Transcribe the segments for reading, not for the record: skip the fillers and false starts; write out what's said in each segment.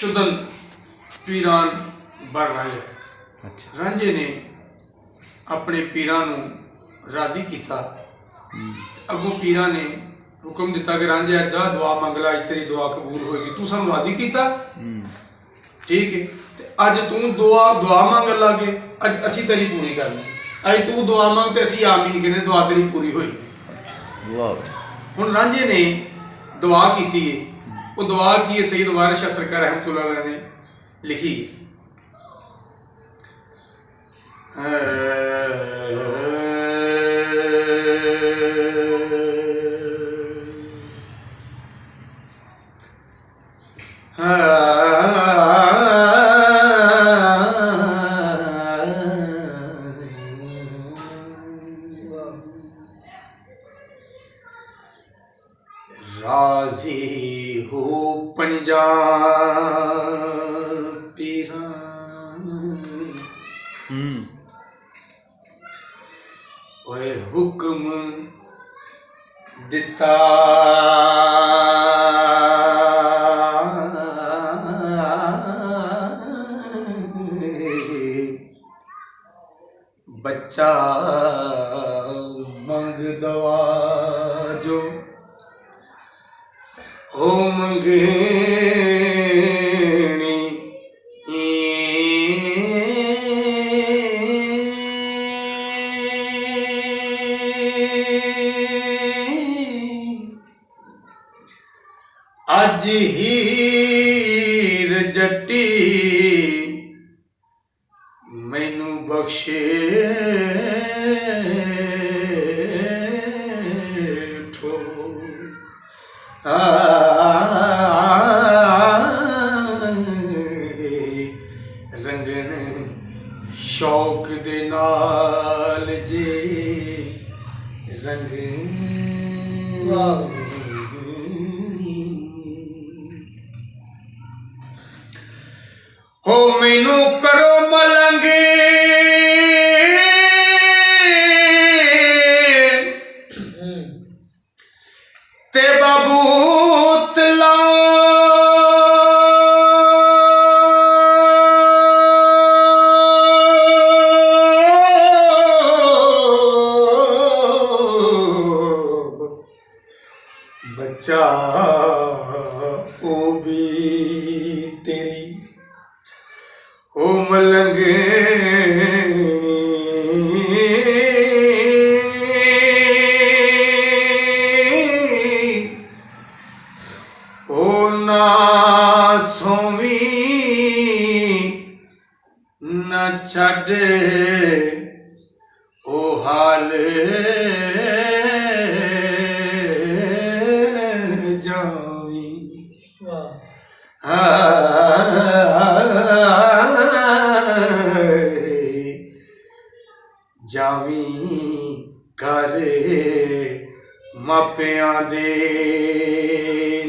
शुदन पीरान बर रांझा। अच्छा। रांझे ने अपने पीरां नूं राजी किया। अगों पीरां ने हुक्म दिता कि रांझे जा दुआ मंग ला, अज तेरी दुआ कबूल होएगी। तू सानूं राजी किया, ठीक है। ते अज तू दुआ मंग लागे, अज असी तेरी पूरी करनी। अज तू दुआ मंग ते असी आमीन कहने, दुआ तेरी पूरी होएगी। हुण रांझे ने दुआ की है। वो दुआ की है सईद वारिस शाह सरकार रहमतुल्लाह अलैह ने लिखी। राजी हो पंजा पीरा, ओए हुक्म दिता बच्चा मंग दवा जो हो मंगनी। अज हीर जट्टी मैनू बख्शे ठो। रंगन शौक दे नाल जे रंग हो मैनू करो मलंग ते बबूत लाओ। बच्चा ओ भी तेरी ओ मलंगनी। ओ ना सोवी ना छड़ ओ हाल जावी। जावी घर मापियां दे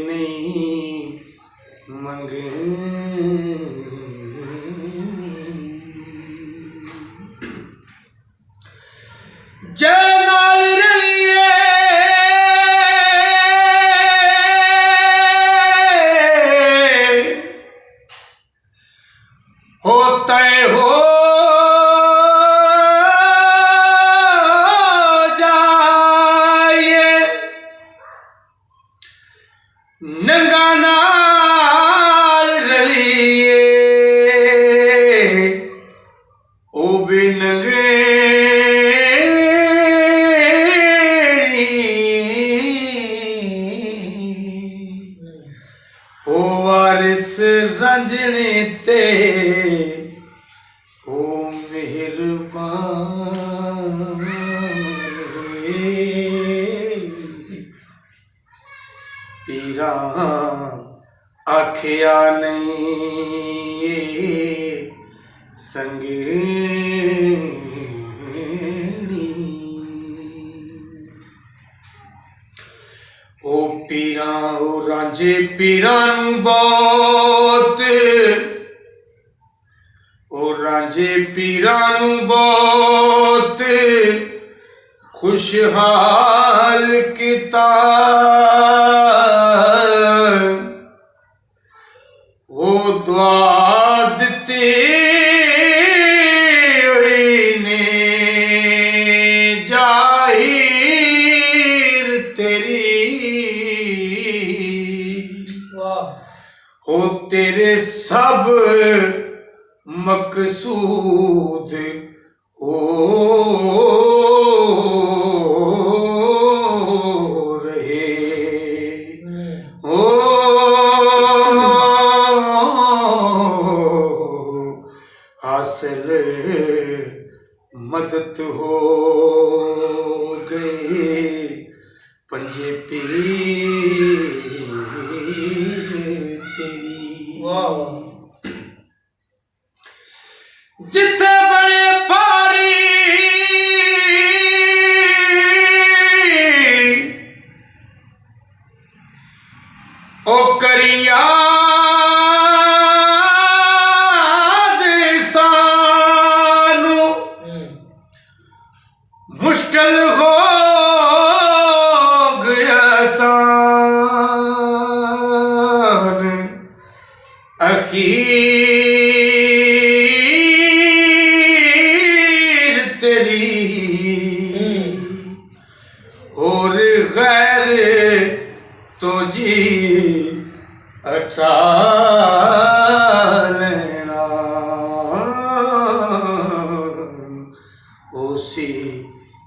नहीं मंगनी। जे नाल रलिए हो तय हो जाए, नंगा नाल रलिए ओ भी नंगे। ओ वारिस रंजने ते ओ मेहरबान पीरा आखिया नहीं संगनी। ओ पीरा ओ रांझे पीरा नू बहुत, ओ रांझे पीरा नू बहुत खुशहाल किता। ओ ਦੁਆ ਦਿੱਤੀ ਹੋਈ ਨੇ ਜ਼ਾਹਿਰ ਤੇਰੀ, ਹੋ ਤੇਰੇ ਸਭ ਮਕਸੂਦ ਹੋ ਰਹੇ, ਹੋ ਹਾਸਿਲ ਮਦਦ ਹੋ ਗਏ ਪੰਜੇ ਪੀਰ ਤੇਰੀ। ਜਿੱਥੇ ਬਣੇ ਪਾਰੀ ਉਹ ਕਰੀਆ ਮੁਸ਼ਕਿਲ ਹੋ ਗਿਆ ਸਾਨ ਅਖੀਰ ਤੇਰੀ, और गैर तो जी अच्छा लेना उसी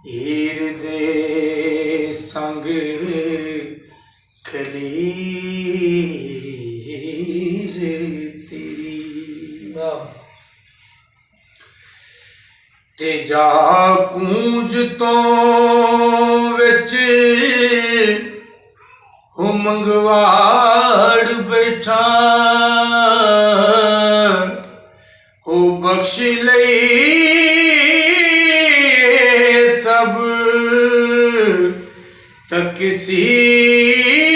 ਹੀਰ ਦੇ ਸੰਗ ਖਲੀਰ ਤੇਰੀ। ਤੇ ਜਾ ਕੂੰਜ ਤੋਂ ਵਿੱਚ ਹੋ ਮੰਗਵਾੜ ਬੈਠਾ, ਹੋ ਬਖਸ਼ ਲਈ सब तकसीर